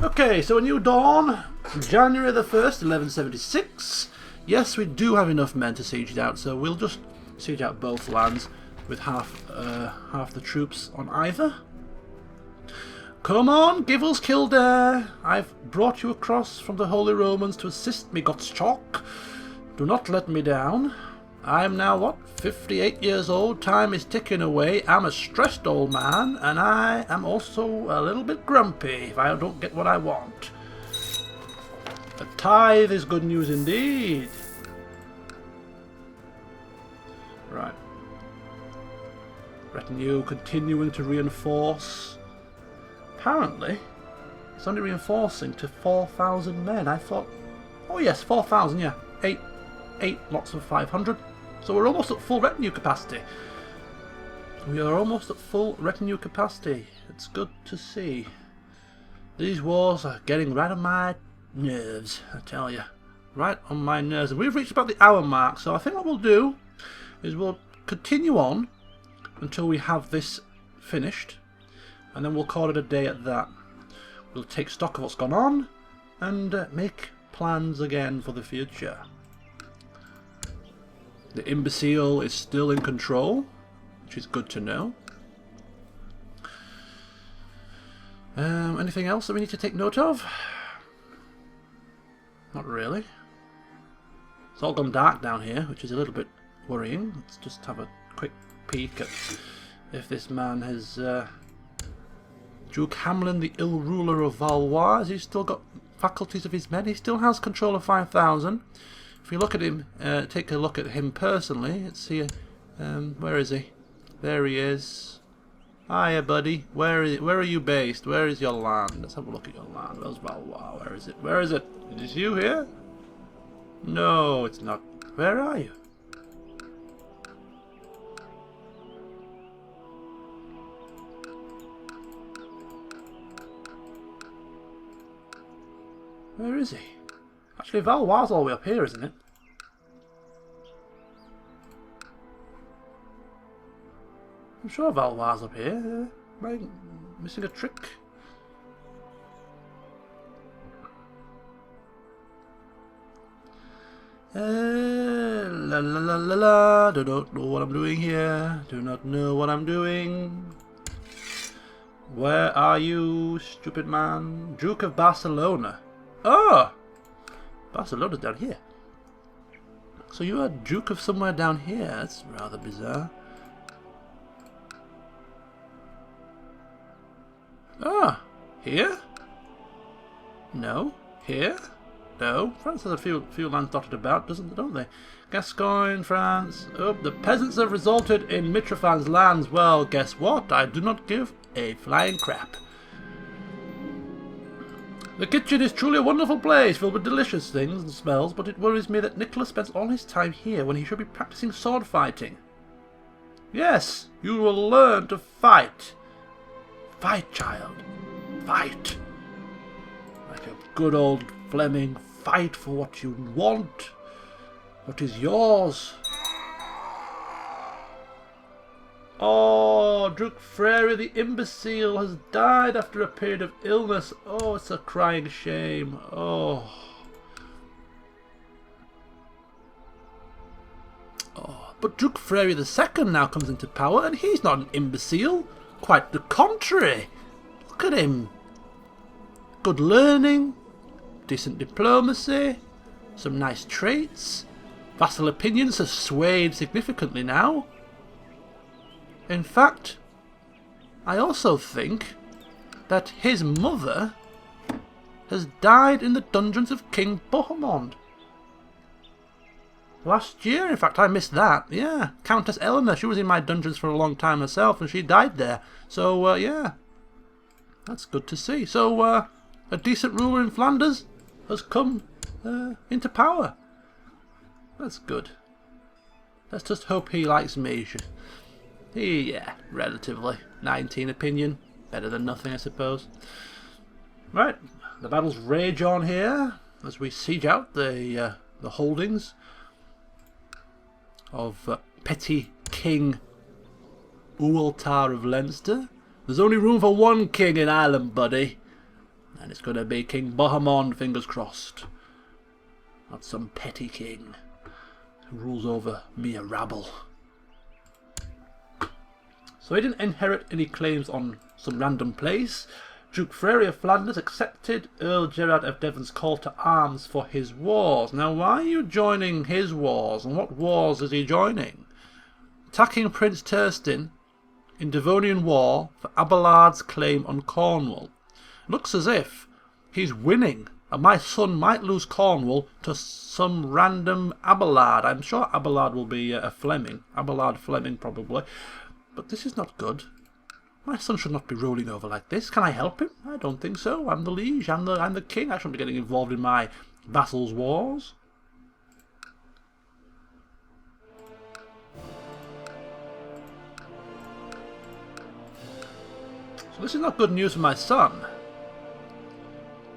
Okay, so a new dawn, January the 1st, 1176. Yes, we do have enough men to siege it out, so we'll just siege out both lands with half the troops on either. Come on, give us Kildare. I've brought you across from the Holy Romans to assist me, Gottschalk. Do not let me down. I am now, what, 58 years old, time is ticking away, I'm a stressed old man, and I am also a little bit grumpy if I don't get what I want. A tithe is good news indeed. Right. Retinue continuing to reinforce. Apparently, it's only reinforcing to 4,000 men. I thought, oh yes, 4,000, yeah. 8 lots of 500. So we're almost at full retinue capacity. We are almost at full retinue capacity. It's good to see. These wars are getting right on my nerves, I tell you. Right on my nerves. And we've reached about the hour mark, so I think what we'll do is we'll continue on until we have this finished. And then we'll call it a day at that. We'll take stock of what's gone on and make plans again for the future. The imbecile is still in control, which is good to know. Anything else that we need to take note of? Not really. It's all gone dark down here, which is a little bit worrying. Let's just have a quick peek at if this man has... Duke Hamlin, the ill ruler of Valois, has he still got faculties of his men? He still has control of 5,000. If you look at him, take a look at him personally, let's see, where is he? There he is. Hiya, buddy. Where are you based? Where is your land? Let's have a look at your land. Where's Valois? Where is it? Where is it? Is you here? No, it's not. Where are you? Where is he? Actually, Valois all the way up here, isn't it? I'm sure Valois up here. Am I missing a trick? La la la la la. Do not know what I'm doing here. Do not know what I'm doing. Where are you, stupid man? Duke of Barcelona. Oh! Barcelona's down here. So you are Duke of somewhere down here. That's rather bizarre. Ah, here? No. Here? No. France has a few lands dotted about, don't they? Gascogne, France. Oh, the peasants have resulted in Mitrofans lands. Well, guess what? I do not give a flying crap. The kitchen is truly a wonderful place, filled with delicious things and smells, but it worries me that Nicholas spends all his time here when he should be practicing sword fighting. Yes, you will learn to fight. Fight, child. Fight. Like a good old Fleming, fight for what you want, what is yours. Oh, Duke Frere the imbecile has died after a period of illness. Oh, it's a crying shame. Oh. Oh, but Duke Frere II now comes into power, and he's not an imbecile. Quite the contrary. Look at him. Good learning, decent diplomacy, some nice traits. Vassal opinions have swayed significantly now. In fact, I also think that his mother has died in the dungeons of King Bohemond. Last year, in fact, I missed that. Yeah, Countess Eleanor, she was in my dungeons for a long time herself, and she died there. So, yeah, that's good to see. So, a decent ruler in Flanders has come into power. That's good. Let's just hope he likes me. Yeah, relatively. 19 opinion. Better than nothing, I suppose. Right, the battles rage on here as we siege out the holdings of petty King Ualtar of Leinster. There's only room for one king in Ireland, buddy. And it's going to be King Bohemond, fingers crossed. Not some petty king who rules over mere rabble. So he didn't inherit any claims on some random place. Duke Frere of Flanders accepted Earl Gerard of Devon's call to arms for his wars. Now, why are you joining his wars, and what wars is he joining? Attacking Prince Turstin in Devonian War for Abelard's claim on Cornwall. Looks as if he's winning, and my son might lose Cornwall to some random Abelard. I'm sure Abelard will be a Fleming. Abelard Fleming, probably. But this is not good. My son should not be rolling over like this. Can I help him? I don't think so. I'm the liege. I'm the king. I shouldn't be getting involved in my vassals' wars. So this is not good news for my son.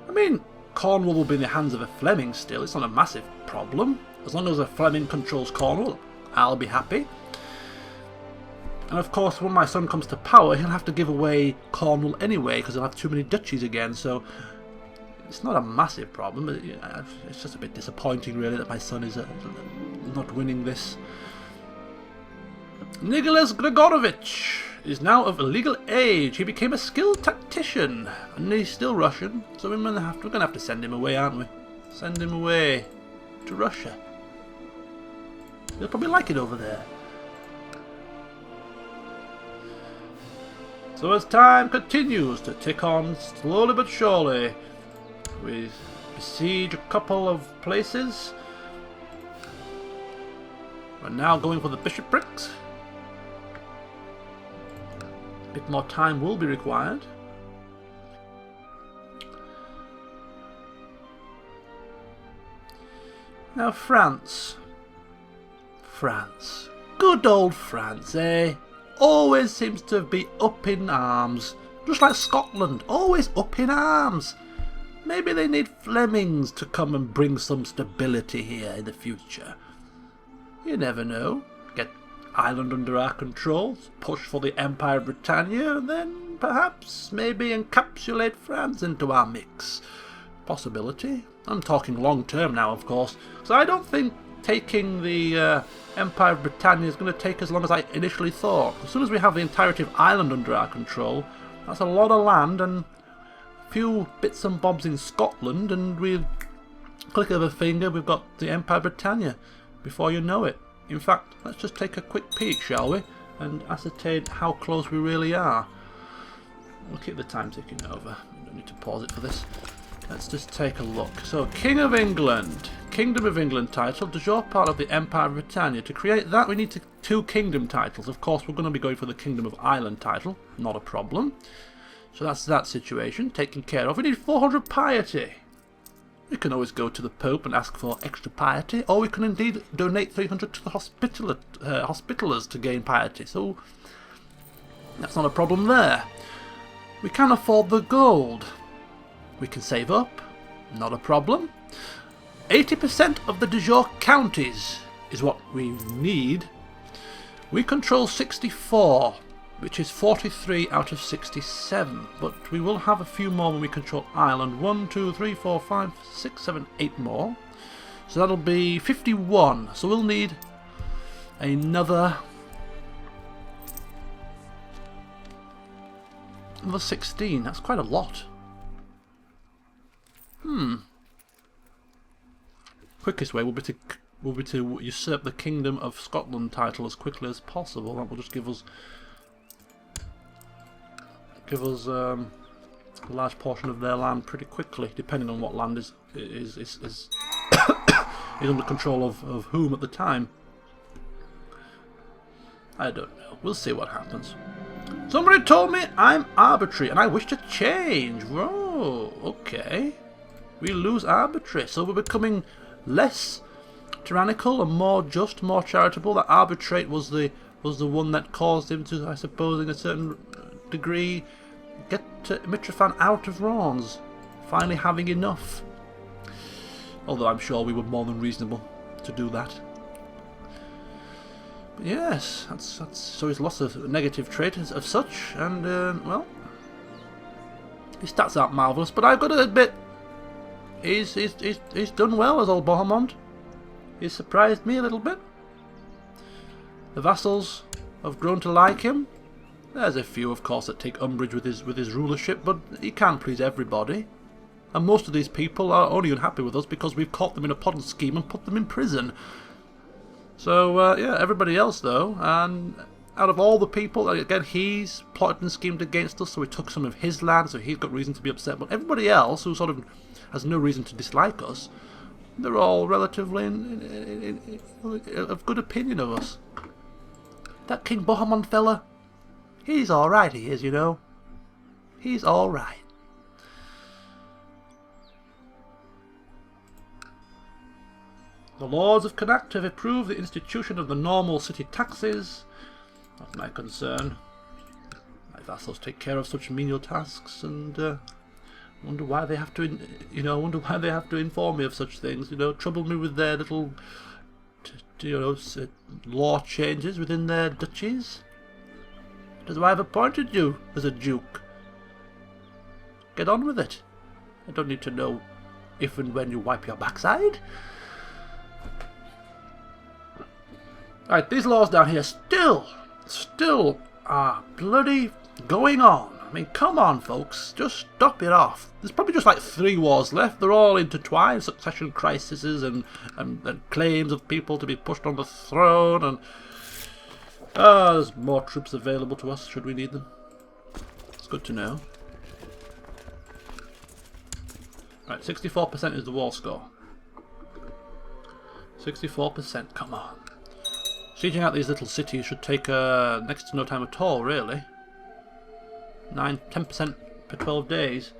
I mean, Cornwall will be in the hands of a Fleming still. It's not a massive problem. As long as a Fleming controls Cornwall, I'll be happy. And of course, when my son comes to power, he'll have to give away Cornwall anyway, because he'll have too many duchies again, so it's not a massive problem. It's just a bit disappointing, really, that my son is not winning this. Nicholas Grigorovich is now of legal age. He became a skilled tactician, and he's still Russian, so we're going to have to send him away, aren't we? Send him away to Russia. He'll probably like it over there. So as time continues to tick on slowly but surely, we besiege a couple of places. We're now going for the bishoprics. A bit more time will be required. Now France. France. Good old France, eh? Always seems to be up in arms. Just like Scotland, always up in arms. Maybe they need Flemings to come and bring some stability here in the future. You never know. Get Ireland under our control, push for the Empire of Britannia, and then perhaps maybe encapsulate France into our mix. Possibility. I'm talking long term now, of course. So I don't think taking the Empire of Britannia is going to take as long as I initially thought. As soon as we have the entirety of Ireland under our control, that's a lot of land and a few bits and bobs in Scotland, and we click of a finger, we've got the Empire of Britannia before you know it. In fact, let's just take a quick peek, shall we, and ascertain how close we really are. We'll keep the time ticking over. We don't need to pause it for this. Let's just take a look. So, King of England, Kingdom of England title, de jure part of the Empire of Britannia. To create that, we need two kingdom titles. Of course, we're going to be going for the Kingdom of Ireland title. Not a problem. So that's that situation taken care of. We need 400 piety. We can always go to the Pope and ask for extra piety, or we can indeed donate 300 to the hospitalers to gain piety. So that's not a problem there. We can afford the gold. We can save up, not a problem. 80% of the de jure counties is what we need. We control 64, which is 43 out of 67, but we will have a few more when we control Ireland. 1, 2, 3, 4, 5, 6, 7, 8 more. So that'll be 51. So we'll need another 16. That's quite a lot. Quickest way will be to usurp the Kingdom of Scotland title as quickly as possible. That will just give us a large portion of their land pretty quickly, depending on what land is under control of whom at the time. I don't know. We'll see what happens. Somebody told me I'm arbitrary and I wish to change. Whoa, okay. We lose arbitrary, so we're becoming less tyrannical and more just, more charitable. That arbitrate was the one that caused him to, I suppose, in a certain degree, get Mitrofan out of Reims, finally having enough. Although I'm sure we were more than reasonable to do that. But yes, that's so he's lots of negative traits of such, and well, His stats aren't marvellous, but I've got to admit, he's done well as old Bohemond. He's surprised me a little bit. The vassals have grown to like him. There's a few, of course, that take umbrage with his rulership, but he can't please everybody. And most of these people are only unhappy with us because we've caught them in a plot and scheme and put them in prison. So, yeah, everybody else, though, and out of all the people, again, he's plotted and schemed against us, so we took some of his land, so he's got reason to be upset. But everybody else, who sort of has no reason to dislike us, they're all relatively of good opinion of us. That King Bohemond fella, he's alright, he is, you know. He's alright. The Lords of Connacht have approved the institution of the normal city taxes. Not my concern. My vassals take care of such menial tasks, and wonder why they have to, wonder why they have to inform me of such things. Trouble me with their little, law changes within their duchies. That's why I've appointed you as a duke. Get on with it. I don't need to know if and when you wipe your backside. Right, these laws down here still are bloody going on. I mean, come on, folks, just stop it off. There's probably just like 3 wars left. They're all intertwined, succession crises and claims of people to be pushed on the throne, and there's more troops available to us should we need them. It's good to know. Right, 64% is the war score. 64%, come on. Sieging out these little cities should take next to no time at all, really. 10% per 12 days.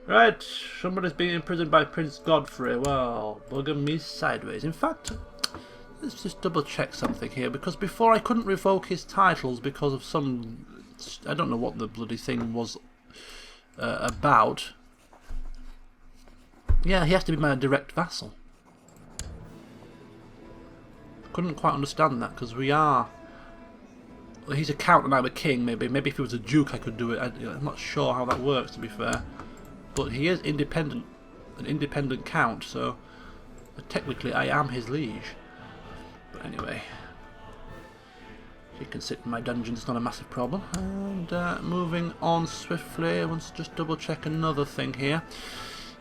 Right, somebody's being imprisoned by Prince Godfrey. Well, bugger me sideways. In fact, let's just double check something here, because before I couldn't revoke his titles because of some... I don't know what the bloody thing was about. Yeah, he has to be my direct vassal. Couldn't quite understand that, because we are... Well, he's a count and I'm a king, maybe. Maybe if he was a duke I could do it. I'm not sure how that works, to be fair. But he is independent, an independent count, so technically I am his liege. But anyway, he can sit in my dungeon, it's not a massive problem. And moving on swiftly, I want to just double check another thing here.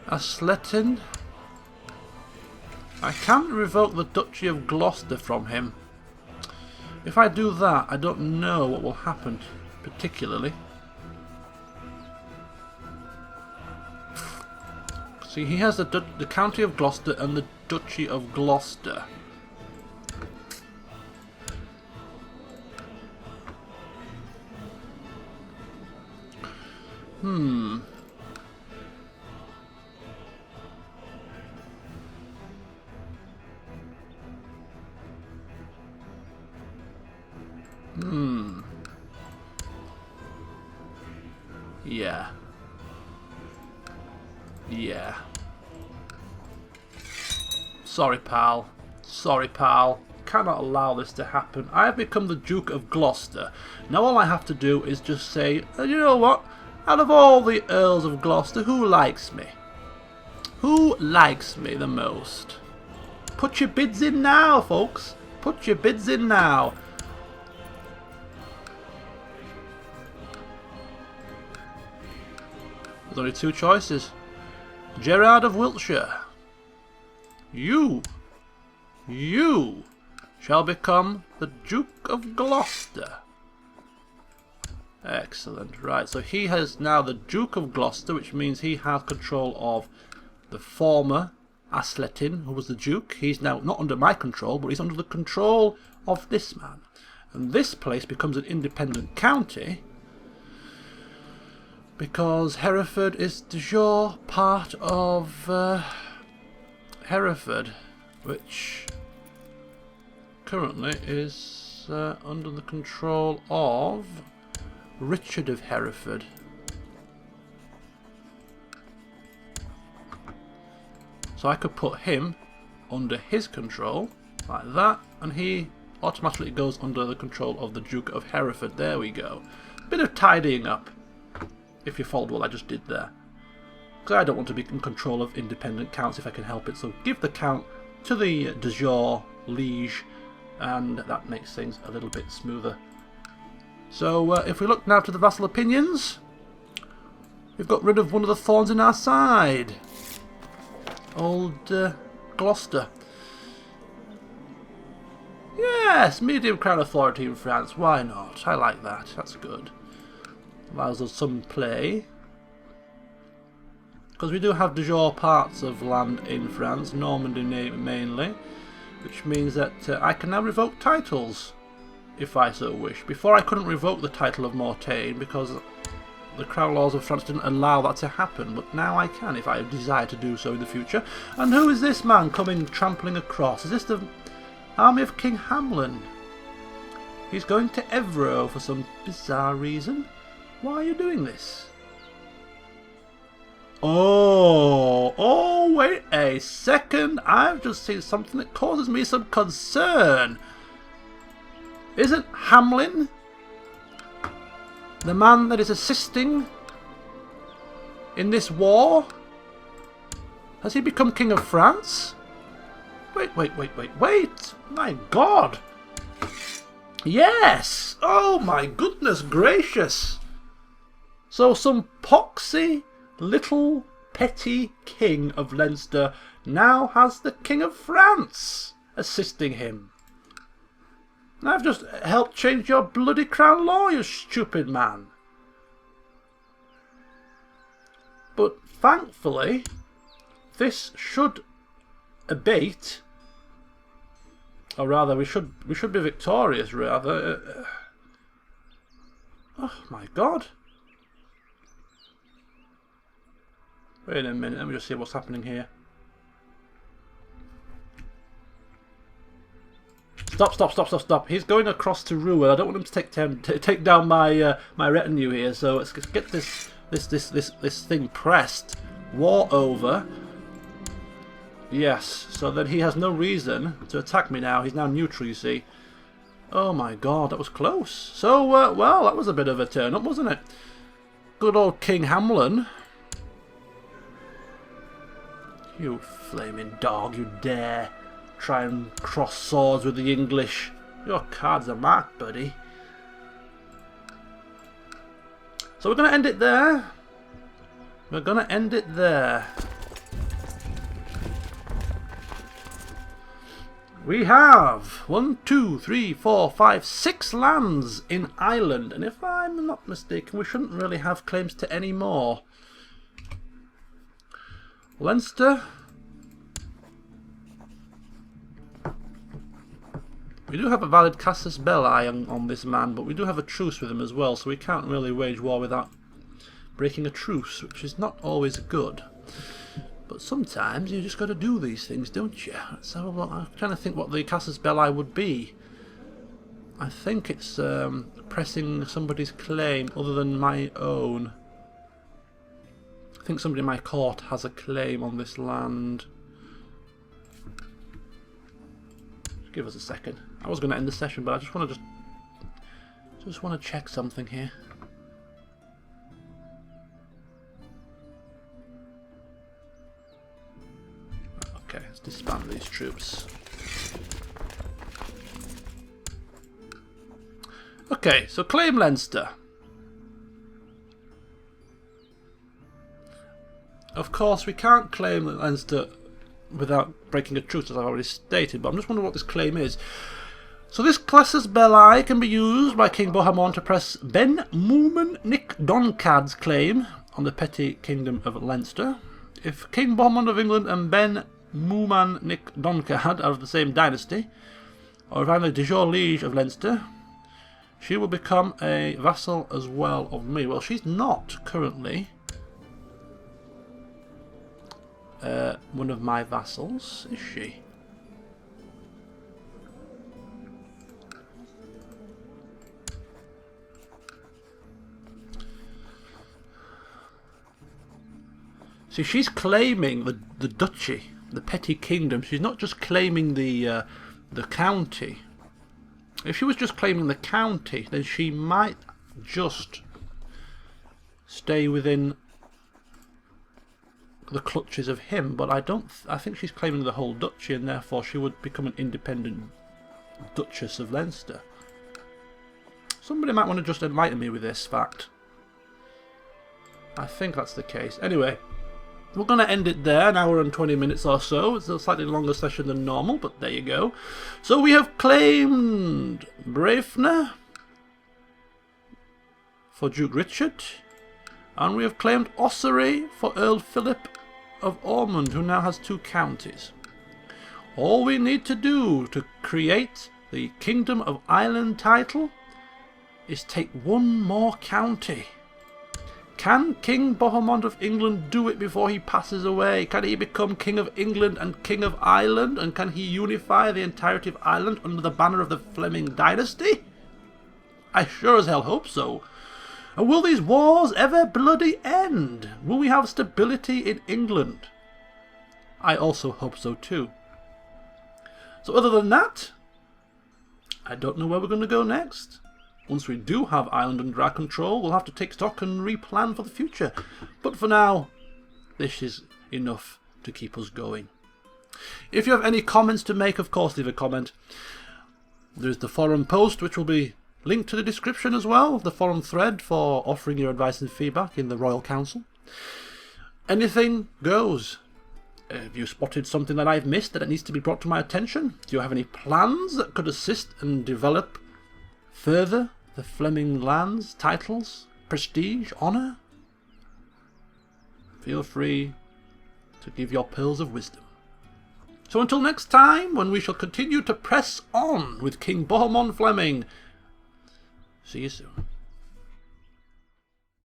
Asletin. I can't revoke the Duchy of Gloucester from him. If I do that, I don't know what will happen particularly. See, he has the County of Gloucester and the Duchy of Gloucester. Yeah. Yeah. Sorry, pal. Sorry, pal. Cannot allow this to happen. I have become the Duke of Gloucester. Now all I have to do is just say, you know what? Out of all the Earls of Gloucester, who likes me? Who likes me the most? Put your bids in now, folks. Put your bids in now. There's only 2 choices. Gerard of Wiltshire. You shall become the Duke of Gloucester. Excellent. Right, so he has now the Duke of Gloucester, which means he has control of the former Asletin, who was the Duke. He's now not under my control, but he's under the control of this man. And this place becomes an independent county, because Hereford is de jure part of Hereford, which currently is under the control of Richard of Hereford. So I could put him under his control, like that, and he automatically goes under the control of the Duke of Hereford. There we go. Bit of tidying up. if you followed what I just did there. Because I don't want to be in control of independent counts if I can help it. So give the count to the de jure liege, and that makes things a little bit smoother. So if we look now to the vassal opinions, we've got rid of one of the thorns in our side. Old Gloucester. Yes, medium crown authority in France. Why not? I like that. That's good. Allows us some play. Because we do have de jure parts of land in France, Normandy mainly, which means that I can now revoke titles, if I so wish. Before I couldn't revoke the title of Mortain because the crown laws of France didn't allow that to happen, but now I can if I desire to do so in the future. And who is this man coming trampling across? Is this the army of King Hamlin? He's going to Evro for some bizarre reason. Why are you doing this? Oh, wait a second. I've just seen something that causes me some concern. Isn't Hamlin the man that is assisting in this war? Has he become King of France? Wait. My God. Yes. Oh my goodness gracious. So some poxy little petty king of Leinster now has the King of France assisting him. And I've just helped change your bloody crown law, you stupid man. But thankfully, this should abate, or rather, we should be victorious. Rather, oh my God! Wait a minute. Let me just see what's happening here. Stop. He's going across to Rouen. I don't want him to take down my my retinue here. So let's get this thing pressed. War over. Yes. So then he has no reason to attack me now. He's now neutral, you see. Oh my God, that was close. So well, that was a bit of a turn up, wasn't it? Good old King Hamlin. You flaming dog, you dare try and cross swords with the English. Your cards are marked, buddy. So we're going to end it there. We have 1, 2, 3, 4, 5, 6 lands in Ireland. And if I'm not mistaken, we shouldn't really have claims to any more. Leinster. We do have a valid casus belli on this man, but we do have a truce with him as well, so we can't really wage war without breaking a truce, which is not always good. But sometimes you just got to do these things, don't you? Let's have a look. I'm trying to think what the casus belli would be. I think it's pressing somebody's claim other than my own. I think somebody in my court has a claim on this land. Just give us a second. I was going to end the session, but I just want to check something here. Okay, let's disband these troops. Okay, so claim Leinster. Of course, we can't claim Leinster without breaking a truce, as I've already stated, but I'm just wondering what this claim is. So this casus belli can be used by King Bohemond to press Ben Mooman Nic Doncad's claim on the petty kingdom of Leinster. If King Bohemond of England and Ben Mooman Nic Doncad are of the same dynasty, or if I'm the de jure liege of Leinster, she will become a vassal as well of me. Well, she's not currently one of my vassals, is she? See, she's claiming the duchy, the petty kingdom. She's not just claiming the county. If she was just claiming the county, then she might just stay within the clutches of him, but I think she's claiming the whole duchy, and therefore she would become an independent Duchess of Leinster. Somebody might want to just enlighten me with this fact. I think that's the case. Anyway, we're going to end it there, an hour and 20 minutes or so. It's a slightly longer session than normal, but there you go. So we have claimed Braefna for Duke Richard, and we have claimed Ossory for Earl Philip of Ormond, who now has 2 counties. All we need to do to create the Kingdom of Ireland title is take 1 more county. Can King Bohemond of England do it before he passes away? Can he become King of England and King of Ireland? And can he unify the entirety of Ireland under the banner of the Fleming dynasty? I sure as hell hope so. And will these wars ever bloody end? Will we have stability in England? I also hope so too. So other than that, I don't know where we're going to go next. Once we do have Ireland under our control, we'll have to take stock and replan for the future. But for now, this is enough to keep us going. If you have any comments to make, of course, leave a comment. There's the forum post, which will be linked to the description as well. The forum thread for offering your advice and feedback in the Royal Council. Anything goes. Have you spotted something that I've missed that it needs to be brought to my attention? Do you have any plans that could assist and develop further the Fleming lands, titles, prestige, honour? Feel free to give your pearls of wisdom. So until next time, when we shall continue to press on with King Bohemond Fleming, see you soon.